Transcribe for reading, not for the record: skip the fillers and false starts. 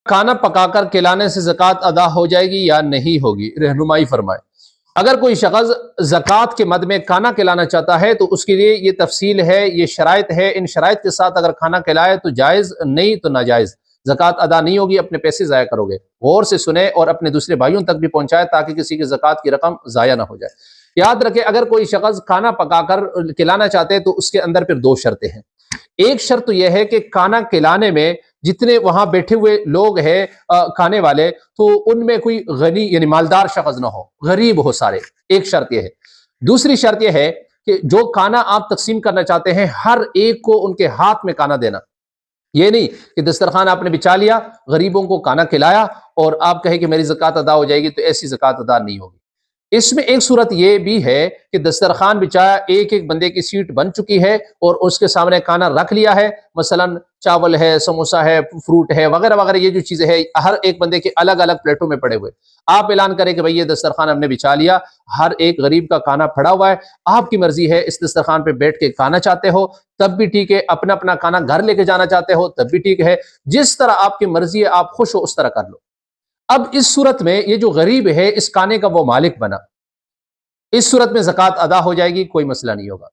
کھانا پکا کر کھلانے سے زکوٰۃ ادا ہو جائے گی یا نہیں ہوگی؟ رہنمائی فرمائے۔ اگر کوئی شخص زکوٰۃ کے مد میں کھانا کھلانا چاہتا ہے تو اس کے لیے یہ تفصیل ہے، یہ شرائط ہے، ان شرائط کے ساتھ اگر کھانا کھلائے تو جائز، نہیں تو ناجائز، زکوٰۃ ادا نہیں ہوگی، اپنے پیسے ضائع کرو گے۔ غور سے سنیں اور اپنے دوسرے بھائیوں تک بھی پہنچائے تاکہ کسی کی زکوٰۃ کی رقم ضائع نہ ہو جائے۔ یاد رکھیں، اگر کوئی شخص کھانا پکا کر کھلانا چاہتے ہیں تو اس کے اندر پھر دو شرطیں ہیں۔ ایک شرط تو یہ ہے کہ کھانا کھلانے میں جتنے وہاں بیٹھے ہوئے لوگ ہیں کھانے والے، تو ان میں کوئی غنی یعنی مالدار شخص نہ ہو، غریب ہو سارے، ایک شرط یہ ہے۔ دوسری شرط یہ ہے کہ جو کھانا آپ تقسیم کرنا چاہتے ہیں ہر ایک کو ان کے ہاتھ میں کھانا دینا۔ یہ نہیں کہ دسترخوان آپ نے بچھا لیا، غریبوں کو کھانا کھلایا اور آپ کہیں کہ میری زکوٰۃ ادا ہو جائے گی، تو ایسی زکوٰۃ ادا نہیں ہوگی۔ اس میں ایک صورت یہ بھی ہے کہ دسترخوان بچھایا، ایک ایک بندے کی سیٹ بن چکی ہے اور اس کے سامنے کھانا رکھ لیا ہے، مثلا چاول ہے، سموسا ہے، فروٹ ہے، وغیرہ وغیرہ، یہ جو چیزیں ہیں ہر ایک بندے کے الگ الگ پلیٹوں میں پڑے ہوئے، آپ اعلان کریں کہ بھئی یہ دسترخوان ہم نے بچھا لیا، ہر ایک غریب کا کھانا پڑا ہوا ہے، آپ کی مرضی ہے، اس دسترخوان پہ بیٹھ کے کھانا چاہتے ہو تب بھی ٹھیک ہے، اپنا اپنا کھانا گھر لے کے جانا چاہتے ہو تب بھی ٹھیک ہے، جس طرح آپ کی مرضی ہے، آپ خوش ہو اس طرح کر لو۔ اب اس صورت میں یہ جو غریب ہے اس کھانے کا وہ مالک بنا، اس صورت میں زکوٰۃ ادا ہو جائے گی، کوئی مسئلہ نہیں ہوگا۔